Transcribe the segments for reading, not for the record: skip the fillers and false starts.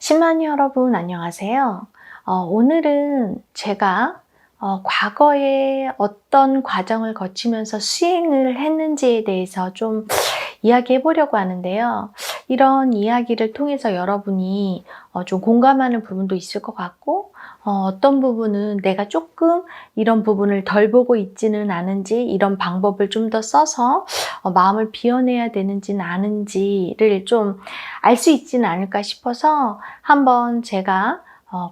10만 여러분 안녕하세요. 오늘은 제가 과거에 어떤 과정을 거치면서 수행을 했는지에 대해서 좀 이야기해 보려고 하는데요. 이런 이야기를 통해서 여러분이 좀 공감하는 부분도 있을 것 같고, 어떤 부분은 내가 조금 이런 부분을 덜 보고 있지는 않은지, 이런 방법을 좀 더 써서 마음을 비워내야 되는지는 아는지를 좀 알 수 있지는 않을까 싶어서 한번 제가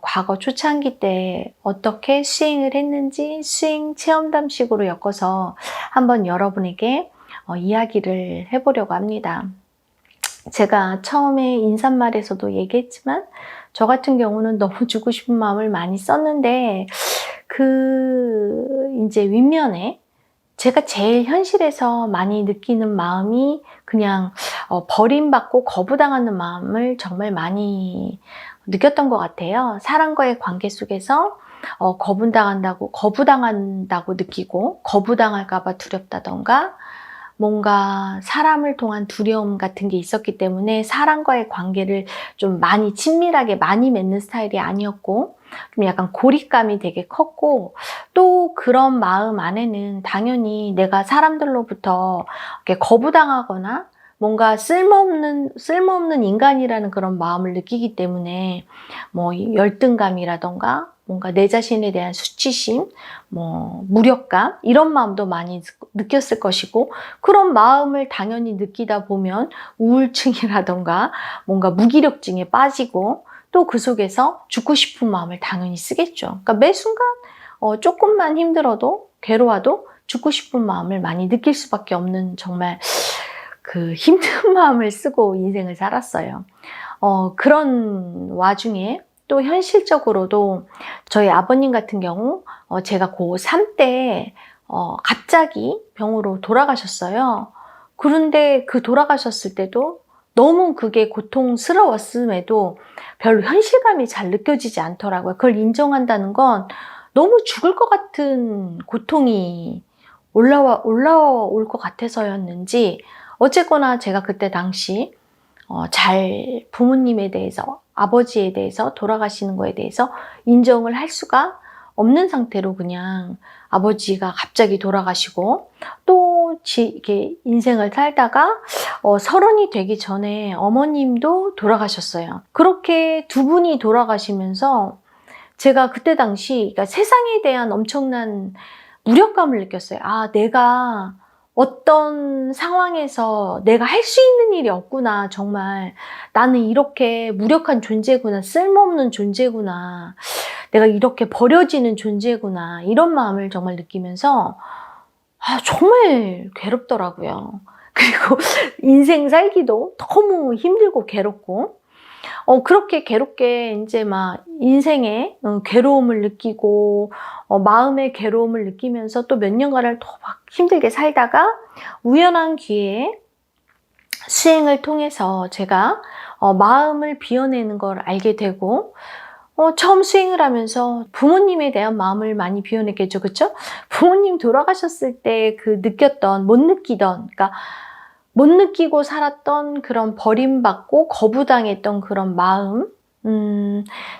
과거 초창기 때 어떻게 수행을 했는지 수행 체험담식으로 엮어서 한번 여러분에게 이야기를 해보려고 합니다. 제가 처음에 인사말에서도 얘기했지만 저 같은 경우는 너무 주고 싶은 마음을 많이 썼는데 이제 윗면에 제가 제일 현실에서 많이 느끼는 마음이 그냥 버림받고 거부당하는 마음을 정말 많이 느꼈던 것 같아요. 사람과의 관계 속에서 거부당한다고 느끼고 거부당할까 봐 두렵다던가 뭔가 사람을 통한 두려움 같은 게 있었기 때문에 사람과의 관계를 좀 많이 친밀하게 많이 맺는 스타일이 아니었고 좀 약간 고립감이 되게 컸고 또 그런 마음 안에는 당연히 내가 사람들로부터 이렇게 거부당하거나 뭔가 쓸모없는 인간이라는 그런 마음을 느끼기 때문에 뭐 열등감이라던가 뭔가 내 자신에 대한 수치심, 뭐 무력감 이런 마음도 많이 느꼈을 것이고 그런 마음을 당연히 느끼다 보면 우울증이라던가 뭔가 무기력증에 빠지고 또 그 속에서 죽고 싶은 마음을 당연히 쓰겠죠. 그러니까 매 순간 조금만 힘들어도 괴로워도 죽고 싶은 마음을 많이 느낄 수밖에 없는 정말 그 힘든 마음을 쓰고 인생을 살았어요. 그런 와중에 또 현실적으로도 저희 아버님 같은 경우 제가 고3 때 갑자기 병으로 돌아가셨어요. 그런데 그 돌아가셨을 때도 너무 그게 고통스러웠음에도 별로 현실감이 잘 느껴지지 않더라고요. 그걸 인정한다는 건 너무 죽을 것 같은 고통이 올라올 것 같아서였는지 어쨌거나 제가 그때 당시 잘 부모님에 대해서 아버지에 대해서 돌아가시는 거에 대해서 인정을 할 수가 없는 상태로 그냥 아버지가 갑자기 돌아가시고 또 이렇게 인생을 살다가 30이 되기 전에 어머님도 돌아가셨어요. 그렇게 두 분이 돌아가시면서 제가 그때 당시 그러니까 세상에 대한 엄청난 무력감을 느꼈어요. 아, 내가 어떤 상황에서 내가 할 수 있는 일이 없구나. 정말 나는 이렇게 무력한 존재구나. 쓸모없는 존재구나. 내가 이렇게 버려지는 존재구나. 이런 마음을 정말 느끼면서 정말 괴롭더라고요. 그리고 인생 살기도 너무 힘들고 괴롭고 그렇게 괴롭게 이제 막 인생의 괴로움을 느끼고 마음의 괴로움을 느끼면서 또 몇 년간을 더 막 힘들게 살다가 우연한 기회에 수행을 통해서 제가 마음을 비워내는 걸 알게 되고 처음 수행을 하면서 부모님에 대한 마음을 많이 비워냈겠죠. 그렇죠? 부모님 돌아가셨을 때 그 느꼈던 못 느끼던 그러니까 못 느끼고 살았던 그런 버림받고 거부당했던 그런 마음,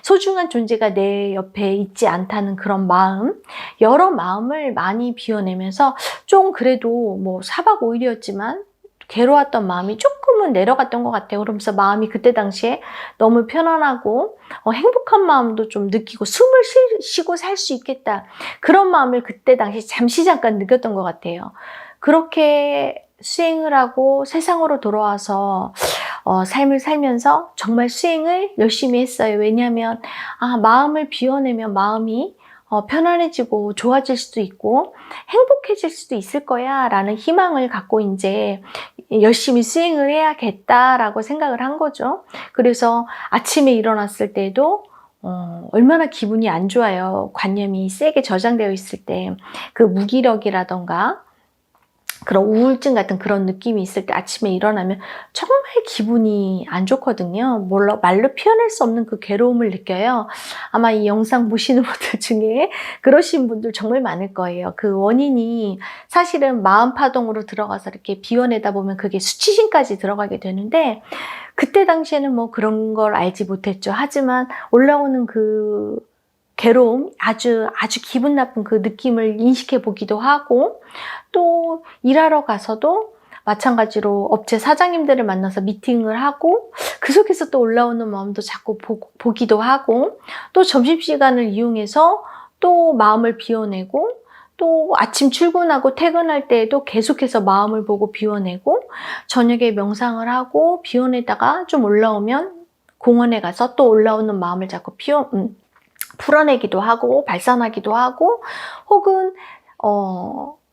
소중한 존재가 내 옆에 있지 않다는 그런 마음, 여러 마음을 많이 비워내면서 좀 그래도 뭐 4박 5일이었지만 괴로웠던 마음이 조금은 내려갔던 것 같아요. 그러면서 마음이 그때 당시에 너무 편안하고 행복한 마음도 좀 느끼고 숨을 쉬고 살 수 있겠다. 그런 마음을 그때 당시 잠시 잠깐 느꼈던 것 같아요. 그렇게 수행을 하고 세상으로 돌아와서 삶을 살면서 정말 수행을 열심히 했어요. 왜냐하면 마음을 비워내면 마음이 편안해지고 좋아질 수도 있고 행복해질 수도 있을 거야 라는 희망을 갖고 이제 열심히 수행을 해야겠다라고 생각을 한 거죠. 그래서 아침에 일어났을 때도 얼마나 기분이 안 좋아요. 관념이 세게 저장되어 있을 때 그 무기력이라던가 그런 우울증 같은 그런 느낌이 있을 때 아침에 일어나면 정말 기분이 안 좋거든요. 말로 표현할 수 없는 그 괴로움을 느껴요. 아마 이 영상 보시는 분들 중에 그러신 분들 정말 많을 거예요. 그 원인이 사실은 마음 파동으로 들어가서 이렇게 비워내다 보면 그게 수치심까지 들어가게 되는데, 그때 당시에는 뭐 그런 걸 알지 못했죠. 하지만 올라오는 그 괴로움, 아주 기분 나쁜 그 느낌을 인식해 보기도 하고, 또 일하러 가서도 마찬가지로 업체 사장님들을 만나서 미팅을 하고 그 속에서 또 올라오는 마음도 자꾸 보기도 하고, 또 점심시간을 이용해서 또 마음을 비워내고, 또 아침 출근하고 퇴근할 때에도 계속해서 마음을 보고 비워내고, 저녁에 명상을 하고 비워내다가 좀 올라오면 공원에 가서 또 올라오는 마음을 자꾸 풀어내기도 하고 발산하기도 하고, 혹은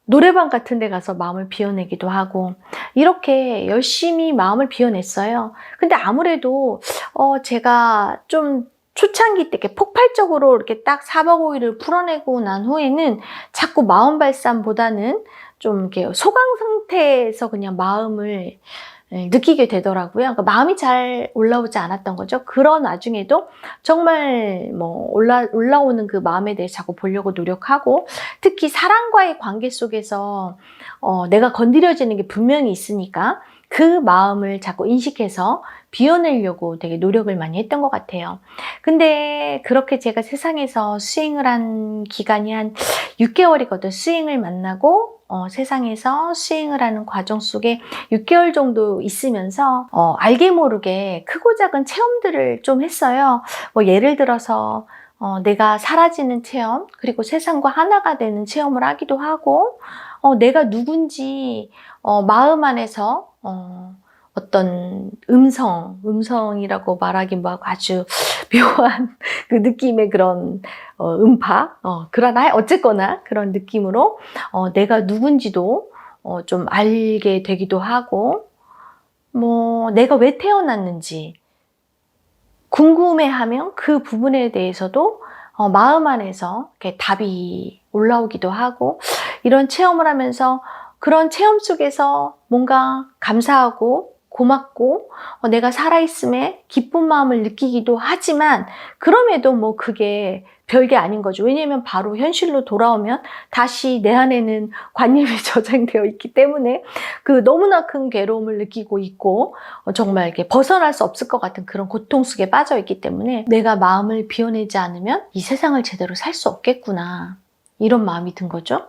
노래방 같은 데 가서 마음을 비워내기도 하고, 이렇게 열심히 마음을 비워냈어요. 근데 아무래도 제가 좀 초창기 때 이렇게 폭발적으로 이렇게 딱 4박 5일을 풀어내고 난 후에는 자꾸 마음 발산보다는 좀 이렇게 소강 상태에서 그냥 마음을 느끼게 되더라고요. 그러니까 마음이 잘 올라오지 않았던 거죠. 그런 와중에도 정말 뭐 올라오는 그 마음에 대해 자꾸 보려고 노력하고, 특히 사람과의 관계 속에서 내가 건드려지는 게 분명히 있으니까 그 마음을 자꾸 인식해서 비워내려고 되게 노력을 많이 했던 것 같아요. 근데 그렇게 제가 세상에서 수행을 한 기간이 한 6개월이거든. 수행을 만나고 세상에서 수행을 하는 과정 속에 6개월 정도 있으면서 알게 모르게 크고 작은 체험들을 좀 했어요. 뭐 예를 들어서 내가 사라지는 체험, 그리고 세상과 하나가 되는 체험을 하기도 하고, 내가 누군지 마음 안에서 어떤 음성이라고 말하기 뭐 아주 묘한 그 느낌의 그런 음파, 그러나 어쨌거나 그런 느낌으로 내가 누군지도 좀 알게 되기도 하고, 뭐 내가 왜 태어났는지 궁금해하면 그 부분에 대해서도 마음 안에서 이렇게 답이 올라오기도 하고, 이런 체험을 하면서 그런 체험 속에서 뭔가 감사하고 고맙고 내가 살아있음에 기쁜 마음을 느끼기도 하지만, 그럼에도 뭐 그게 별게 아닌 거죠. 왜냐하면 바로 현실로 돌아오면 다시 내 안에는 관념이 저장되어 있기 때문에 그 너무나 큰 괴로움을 느끼고 있고, 정말 이렇게 벗어날 수 없을 것 같은 그런 고통 속에 빠져 있기 때문에 내가 마음을 비워내지 않으면 이 세상을 제대로 살 수 없겠구나, 이런 마음이 든 거죠.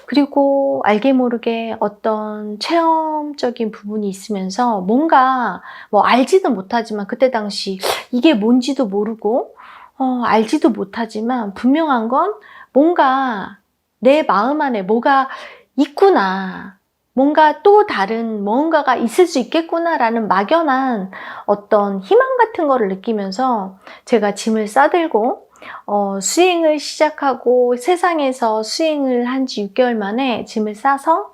그리고 알게 모르게 어떤 체험적인 부분이 있으면서 뭔가 뭐 알지도 못하지만, 그때 당시 이게 뭔지도 모르고 알지도 못하지만 분명한 건 뭔가 내 마음 안에 뭐가 있구나, 뭔가 또 다른 뭔가가 있을 수 있겠구나라는 막연한 어떤 희망 같은 거를 느끼면서 제가 짐을 싸들고 수행을 시작하고, 세상에서 수행을 한 지 6개월 만에 짐을 싸서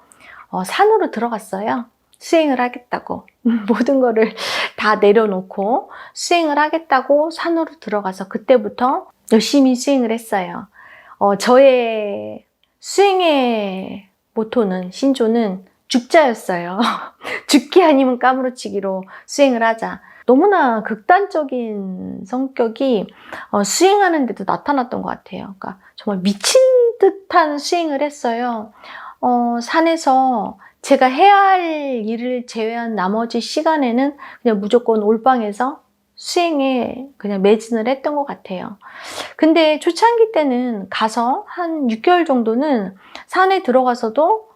산으로 들어갔어요. 수행을 하겠다고 모든 거를 다 내려놓고 수행을 하겠다고 산으로 들어가서 그때부터 열심히 수행을 했어요. 저의 수행의 모토는, 신조는 죽자였어요. 죽기 아니면 까무러치기로 수행을 하자. 너무나 극단적인 성격이 수행하는 데도 나타났던 것 같아요. 그러니까 정말 미친 듯한 수행을 했어요. 산에서 제가 해야 할 일을 제외한 나머지 시간에는 그냥 무조건 올방에서 수행에 그냥 매진을 했던 것 같아요. 근데 초창기 때는 가서 한 6개월 정도는 산에 들어가서도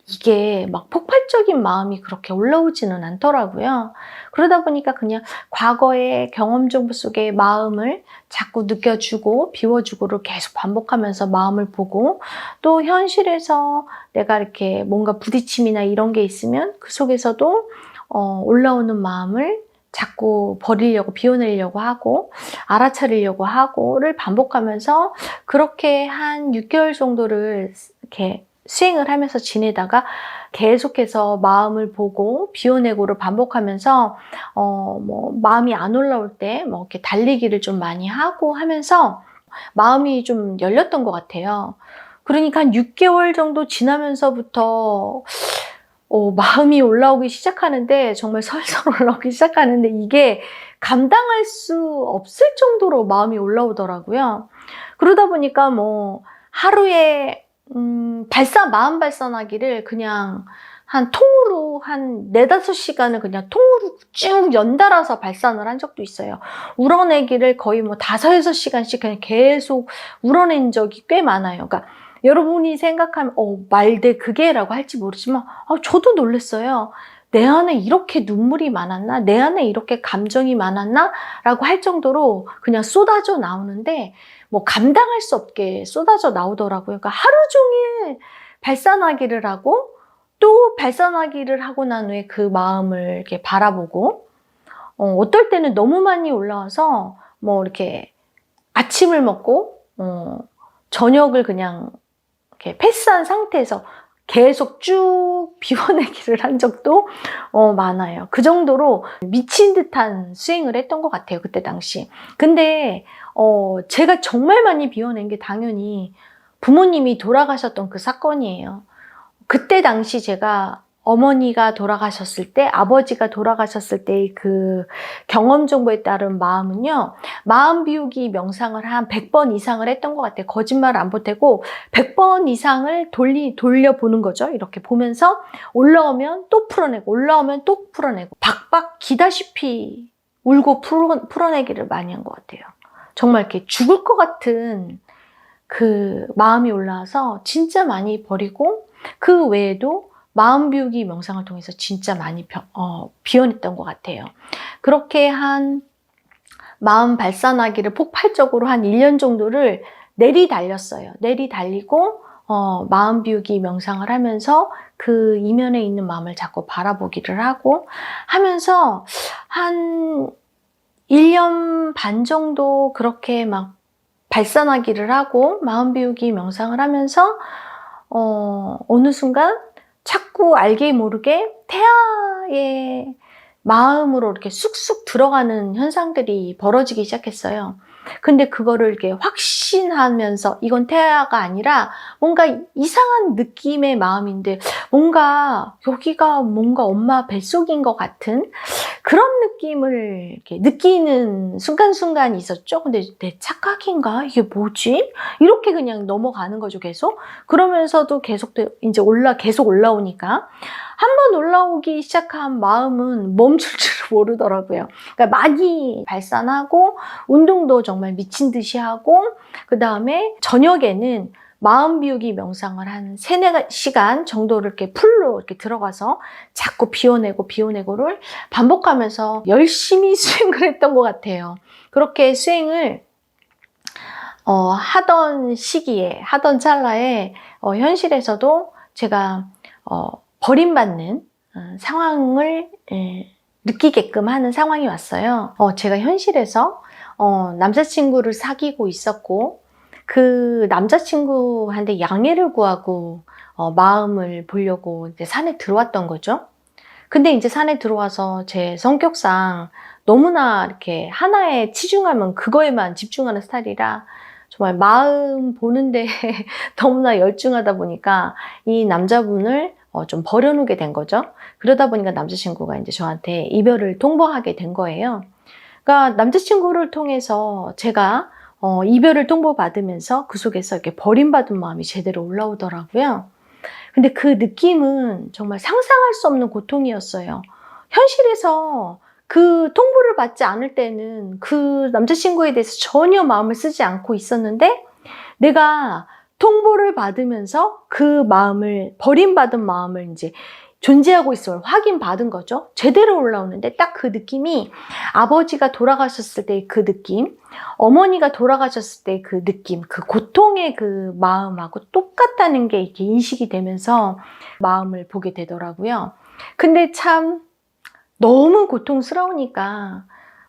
이게 막 폭발적인 마음이 그렇게 올라오지는 않더라고요. 그러다 보니까 그냥 과거의 경험 정보 속의 마음을 자꾸 느껴주고 비워주고를 계속 반복하면서 마음을 보고, 또 현실에서 내가 이렇게 뭔가 부딪힘이나 이런 게 있으면 그 속에서도 올라오는 마음을 자꾸 버리려고, 비워내려고 하고 알아차리려고 하고를 반복하면서, 그렇게 한 6개월 정도를 이렇게 수행을 하면서 지내다가 계속해서 마음을 보고 비워내고를 반복하면서 뭐 마음이 안 올라올 때 뭐 이렇게 달리기를 좀 많이 하고 하면서 마음이 좀 열렸던 것 같아요. 그러니까 한 6개월 정도 지나면서부터 마음이 올라오기 시작하는데, 정말 설설 올라오기 시작하는데, 이게 감당할 수 없을 정도로 마음이 올라오더라고요. 그러다 보니까 뭐 하루에 마음 발산하기를 그냥 한 통으로 한 4-5시간을 그냥 통으로 쭉 연달아서 발산을 한 적도 있어요. 울어내기를 거의 뭐 5-6시간씩 그냥 계속 울어낸 적이 꽤 많아요. 그러니까 여러분이 생각하면 말대 그게라고 할지 모르지만 저도 놀랐어요. 내 안에 이렇게 눈물이 많았나? 내 안에 이렇게 감정이 많았나? 라고 할 정도로 그냥 쏟아져 나오는데, 뭐 감당할 수 없게 쏟아져 나오더라고요. 그러니까 하루 종일 발산하기를 하고, 또 발산하기를 하고 난 후에 그 마음을 이렇게 바라보고, 어떨 때는 너무 많이 올라와서 뭐 이렇게 아침을 먹고 저녁을 그냥 이렇게 패스한 상태에서 계속 쭉 비워내기를 한 적도 많아요. 그 정도로 미친 듯한 스윙을 했던 것 같아요, 그때 당시. 근데 제가 정말 많이 비워낸 게 당연히 부모님이 돌아가셨던 그 사건이에요. 그때 당시 제가 어머니가 돌아가셨을 때, 아버지가 돌아가셨을 때의 그 경험 정보에 따른 마음은요, 마음 비우기 명상을 한 100번 이상을 했던 것 같아요. 거짓말 안 보태고 100번 이상을 돌려보는 거죠. 이렇게 보면서 올라오면 또 풀어내고, 올라오면 또 풀어내고, 박박 기다시피 울고 풀어내기를 많이 한 것 같아요. 정말 이렇게 죽을 것 같은 그 마음이 올라와서 진짜 많이 버리고, 그 외에도 마음 비우기 명상을 통해서 진짜 많이 비워냈던 것 같아요. 그렇게 한 마음 발산하기를 폭발적으로 한 1년 정도를 내리달렸어요. 내리달리고 마음 비우기 명상을 하면서 그 이면에 있는 마음을 자꾸 바라보기를 하고 하면서 한 1년 반 정도 그렇게 막 발산하기를 하고 마음 비우기 명상을 하면서 어느 순간 자꾸 알게 모르게 태아의 마음으로 이렇게 쑥쑥 들어가는 현상들이 벌어지기 시작했어요. 근데 그거를 이렇게 확신하면서 이건 태아가 아니라 뭔가 이상한 느낌의 마음인데, 뭔가 여기가 뭔가 엄마 뱃속인 것 같은 그런 느낌을 이렇게 느끼는 순간순간이 있었죠. 근데 내 착각인가? 이게 뭐지? 이렇게 그냥 넘어가는 거죠, 계속. 그러면서도 계속 이제 계속 올라오니까 한 번 올라오기 시작한 마음은 멈출 줄 모르더라고요. 그러니까 많이 발산하고 운동도 정말 미친 듯이 하고, 그 다음에 저녁에는 마음 비우기 명상을 한 3-4시간 정도를 이렇게 풀로 이렇게 들어가서 자꾸 비워내고를 반복하면서 열심히 수행을 했던 것 같아요. 그렇게 수행을 하던 시기에, 하던 찰나에 현실에서도 제가 버림받는 상황을 느끼게끔 하는 상황이 왔어요. 제가 현실에서 남자친구를 사귀고 있었고, 그 남자친구한테 양해를 구하고 마음을 보려고 이제 산에 들어왔던 거죠. 근데 이제 산에 들어와서 제 성격상 너무나 이렇게 하나에 치중하면 그거에만 집중하는 스타일이라 정말 마음 보는데 너무나 열중하다 보니까 이 남자분을 좀 버려놓게 된 거죠. 그러다 보니까 남자친구가 이제 저한테 이별을 통보하게 된 거예요. 그러니까 남자친구를 통해서 제가 이별을 통보받으면서 그 속에서 이렇게 버림받은 마음이 제대로 올라오더라고요. 근데 그 느낌은 정말 상상할 수 없는 고통이었어요. 현실에서 그 통보를 받지 않을 때는 그 남자친구에 대해서 전혀 마음을 쓰지 않고 있었는데, 내가 통보를 받으면서 그 마음을, 버림받은 마음을 이제 존재하고 있음을 확인받은 거죠. 제대로 올라오는데 딱 그 느낌이 아버지가 돌아가셨을 때의 그 느낌, 어머니가 돌아가셨을 때의 그 느낌, 그 고통의 그 마음하고 똑같다는 게 이렇게 인식이 되면서 마음을 보게 되더라고요. 근데 참 너무 고통스러우니까,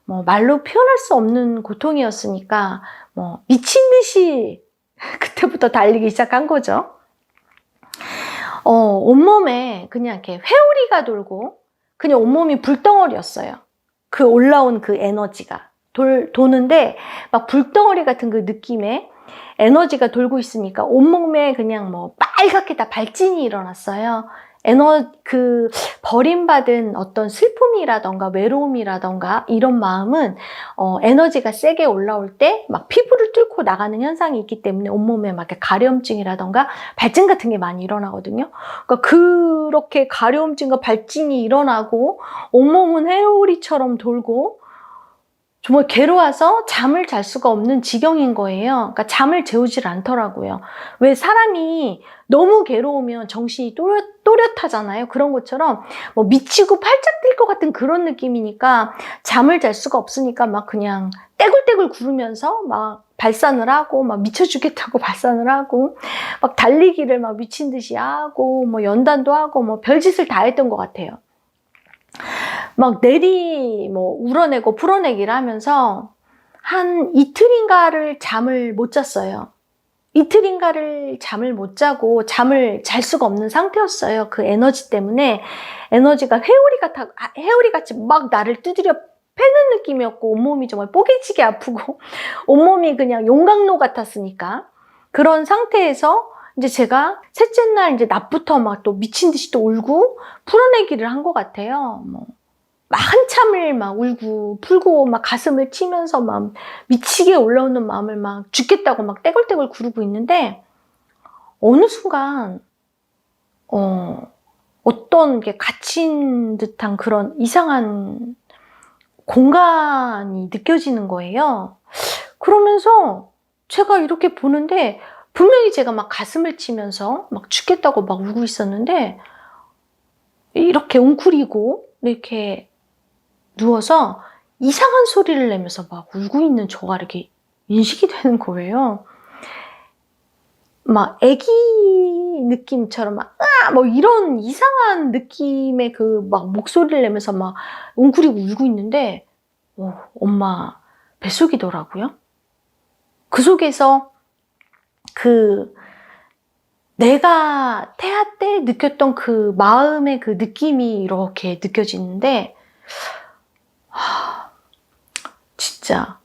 뭐 말로 표현할 수 없는 고통이었으니까 뭐 미친 듯이 그때부터 달리기 시작한 거죠. 온몸에 그냥 이렇게 회오리가 돌고 그냥 온몸이 불덩어리였어요. 그 올라온 그 에너지가 도는데 막 불덩어리 같은 그 느낌에 에너지가 돌고 있으니까 온몸에 그냥 뭐 빨갛게 다 발진이 일어났어요. 버림받은 어떤 슬픔이라던가 외로움이라던가 이런 마음은 에너지가 세게 올라올 때 막 피부를 뚫고 나가는 현상이 있기 때문에 온몸에 막 이렇게 가려움증이라던가 발진 같은 게 많이 일어나거든요. 그러니까 그렇게 가려움증과 발진이 일어나고 온몸은 회오리처럼 돌고 정말 괴로워서 잠을 잘 수가 없는 지경인 거예요. 그러니까 잠을 재우질 않더라고요. 왜 사람이 너무 괴로우면 정신이 또렷하잖아요. 그런 것처럼 뭐 미치고 팔짝 뛸 것 같은 그런 느낌이니까 잠을 잘 수가 없으니까 막 그냥 떼굴떼굴 구르면서 막 발산을 하고 막 미쳐 죽겠다고 발산을 하고 막 달리기를 막 미친 듯이 하고 뭐 연단도 하고 뭐 별짓을 다 했던 것 같아요. 막 울어내고 풀어내기를 하면서 한 이틀인가를 잠을 못 잤어요. 이틀인가를 잠을 못 자고 잠을 잘 수가 없는 상태였어요. 그 에너지 때문에 에너지가 회오리같이 막 나를 두드려 패는 느낌이었고 온몸이 정말 뽀개지게 아프고 온몸이 그냥 용광로 같았으니까 그런 상태에서 이제 제가 셋째 날 이제 낮부터 막 또 미친 듯이 또 울고 풀어내기를 한 것 같아요. 막 한참을 막 울고 풀고 막 가슴을 치면서 막 미치게 올라오는 마음을 막 죽겠다고 막 떼굴떼굴 구르고 있는데 어느 순간 어떤 게 갇힌 듯한 그런 이상한 공간이 느껴지는 거예요. 그러면서 제가 이렇게 보는데 분명히 제가 막 가슴을 치면서 막 죽겠다고 막 울고 있었는데 이렇게 웅크리고 이렇게 누워서 이상한 소리를 내면서 막 울고 있는 저가 이렇게 인식이 되는 거예요. 막 애기 느낌처럼 뭐 이런 이상한 느낌의 그 막 목소리를 내면서 막 웅크리고 울고 있는데 엄마 뱃속이더라고요. 그 속에서 내가 태아 때 느꼈던 그 마음의 그 느낌이 이렇게 느껴지는데 진짜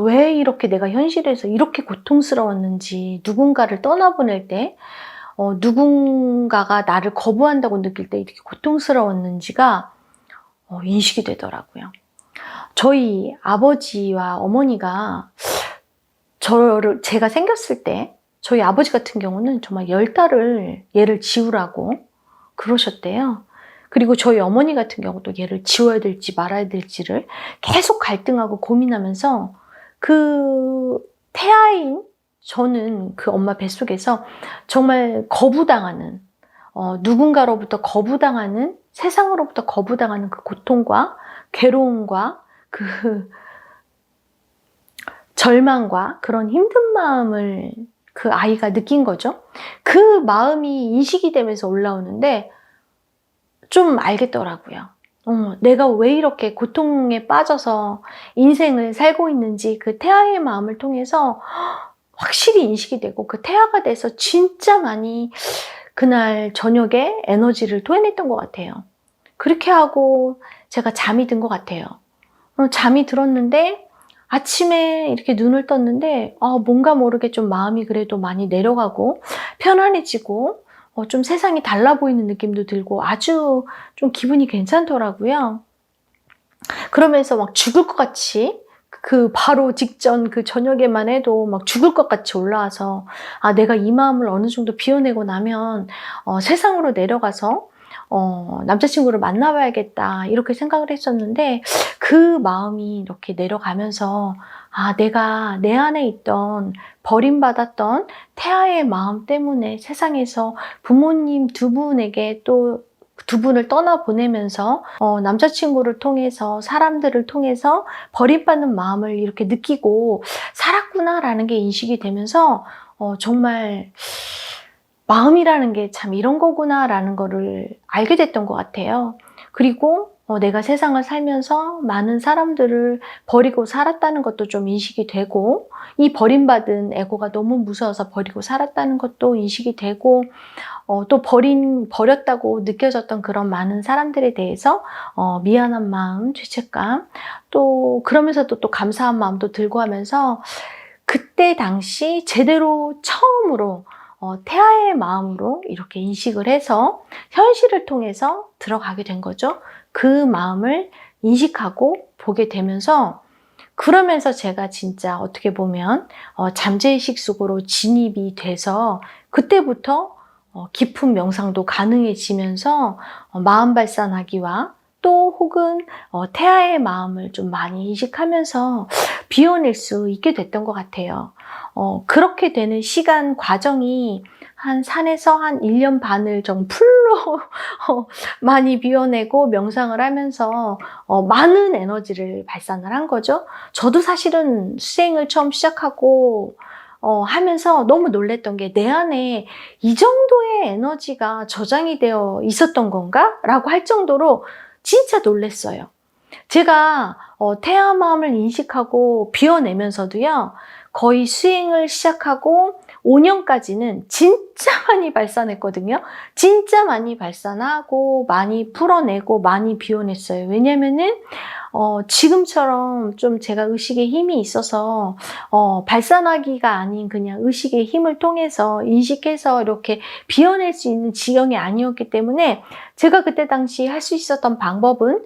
왜 이렇게 내가 현실에서 이렇게 고통스러웠는지 누군가를 떠나보낼 때 누군가가 나를 거부한다고 느낄 때 이렇게 고통스러웠는지가 인식이 되더라고요. 저희 아버지와 어머니가 제가 생겼을 때 저희 아버지 같은 경우는 정말 10달을 얘를 지우라고 그러셨대요. 그리고 저희 어머니 같은 경우도 얘를 지워야 될지 말아야 될지를 계속 갈등하고 고민하면서 그 태아인 저는 그 엄마 뱃속에서 정말 거부당하는 누군가로부터 거부당하는 세상으로부터 거부당하는 그 고통과 괴로움과 그 절망과 그런 힘든 마음을 그 아이가 느낀 거죠. 그 마음이 인식이 되면서 올라오는데 좀 알겠더라고요. 내가 왜 이렇게 고통에 빠져서 인생을 살고 있는지 그 태아의 마음을 통해서 확실히 인식이 되고 그 태아가 돼서 진짜 많이 그날 저녁에 에너지를 토해냈던 것 같아요. 그렇게 하고 제가 잠이 든 것 같아요. 잠이 들었는데 아침에 이렇게 눈을 떴는데 뭔가 모르게 좀 마음이 그래도 많이 내려가고 편안해지고 좀 세상이 달라 보이는 느낌도 들고 아주 좀 기분이 괜찮더라고요. 그러면서 막 죽을 것 같이 그 바로 직전 그 저녁에만 해도 막 죽을 것 같이 올라와서 내가 이 마음을 어느 정도 비워내고 나면 세상으로 내려가서 남자친구를 만나봐야겠다 이렇게 생각을 했었는데 그 마음이 이렇게 내려가면서 내가 내 안에 있던 버림받았던 태아의 마음 때문에 세상에서 부모님 두 분에게 또 두 분을 떠나보내면서 남자친구를 통해서 사람들을 통해서 버림받는 마음을 이렇게 느끼고 살았구나라는 게 인식이 되면서 정말 마음이라는 게 참 이런 거구나라는 거를 알게 됐던 것 같아요. 그리고 내가 세상을 살면서 많은 사람들을 버리고 살았다는 것도 좀 인식이 되고 이 버림받은 에고가 너무 무서워서 버리고 살았다는 것도 인식이 되고 또 버렸다고 느껴졌던 그런 많은 사람들에 대해서 미안한 마음, 죄책감 또 그러면서도 또 감사한 마음도 들고 하면서 그때 당시 제대로 처음으로 태아의 마음으로 이렇게 인식을 해서 현실을 통해서 들어가게 된 거죠. 그 마음을 인식하고 보게 되면서, 그러면서 제가 진짜 어떻게 보면 잠재의식 속으로 진입이 돼서 그때부터 깊은 명상도 가능해지면서 마음 발산하기와 또 혹은 태아의 마음을 좀 많이 인식하면서 비워낼 수 있게 됐던 것 같아요. 그렇게 되는 시간 과정이 한 산에서 한 1년 반을 좀 풀로 많이 비워내고 명상을 하면서 많은 에너지를 발산을 한 거죠. 저도 사실은 수행을 처음 시작하고 하면서 너무 놀랬던 게, 내 안에 이 정도의 에너지가 저장이 되어 있었던 건가? 라고 할 정도로 진짜 놀랬어요. 제가 태아 마음을 인식하고 비워내면서도요, 거의 수행을 시작하고 5년까지는 진짜 많이 발산했거든요. 진짜 많이 발산하고 많이 풀어내고 많이 비워냈어요. 왜냐면은 지금처럼 좀 제가 의식의 힘이 있어서 발산하기가 아닌 그냥 의식의 힘을 통해서 인식해서 이렇게 비워낼 수 있는 지경이 아니었기 때문에, 제가 그때 당시 할 수 있었던 방법은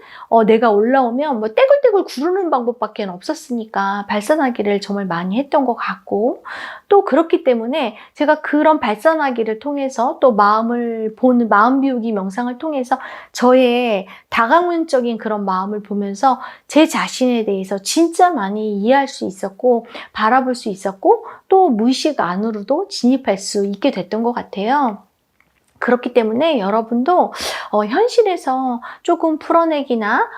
내가 올라오면 뭐 떼굴떼굴 구르는 방법밖에 없었으니까 발산하기를 정말 많이 했던 것 같고, 또 그렇기 때문에 제가 그런 발산하기를 통해서 또 마음을 보는 마음 비우기 명상을 통해서 저의 다강론적인 그런 마음을 보면서 제 자신에 대해서 진짜 많이 이해할 수 있었고 바라볼 수 있었고, 또 무의식 안으로도 진입할 수 있게 됐던 것 같아요. 그렇기 때문에 여러분도 현실에서 조금 풀어내기나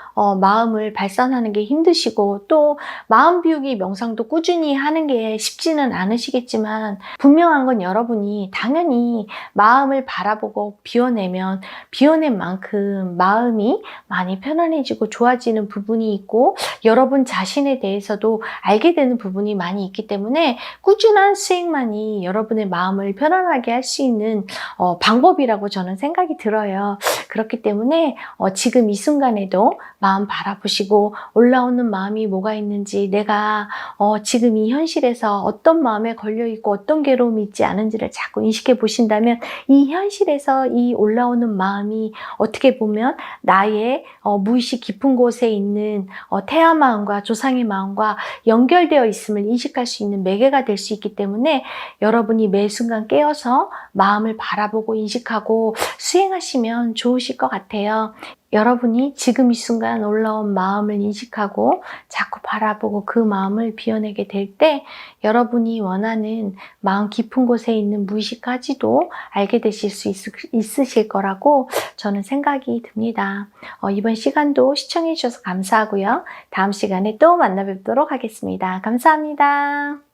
마음을 발산하는 게 힘드시고, 또 마음 비우기 명상도 꾸준히 하는 게 쉽지는 않으시겠지만, 분명한 건 여러분이 당연히 마음을 바라보고 비워낸 만큼 마음이 많이 편안해지고 좋아지는 부분이 있고, 여러분 자신에 대해서도 알게 되는 부분이 많이 있기 때문에 꾸준한 수행만이 여러분의 마음을 편안하게 할 수 있는 방법이라고 저는 생각이 들어요. 그렇기 때문에 지금 이 순간에도 마음 바라보시고, 올라오는 마음이 뭐가 있는지, 내가 지금 이 현실에서 어떤 마음에 걸려있고 어떤 괴로움이 있지 않은지를 자꾸 인식해 보신다면, 이 현실에서 이 올라오는 마음이 어떻게 보면 나의 무의식 깊은 곳에 있는 태아 마음과 조상의 마음과 연결되어 있음을 인식할 수 있는 매개가 될 수 있기 때문에, 여러분이 매 순간 깨어서 마음을 바라보고 인식하고 수행하시면 좋으실 것 같아요. 여러분이 지금 이 순간 올라온 마음을 인식하고 자꾸 바라보고 그 마음을 비워내게 될 때, 여러분이 원하는 마음 깊은 곳에 있는 무의식까지도 알게 되실 수 있으실 거라고 저는 생각이 듭니다. 이번 시간도 시청해 주셔서 감사하고요. 다음 시간에 또 만나 뵙도록 하겠습니다. 감사합니다.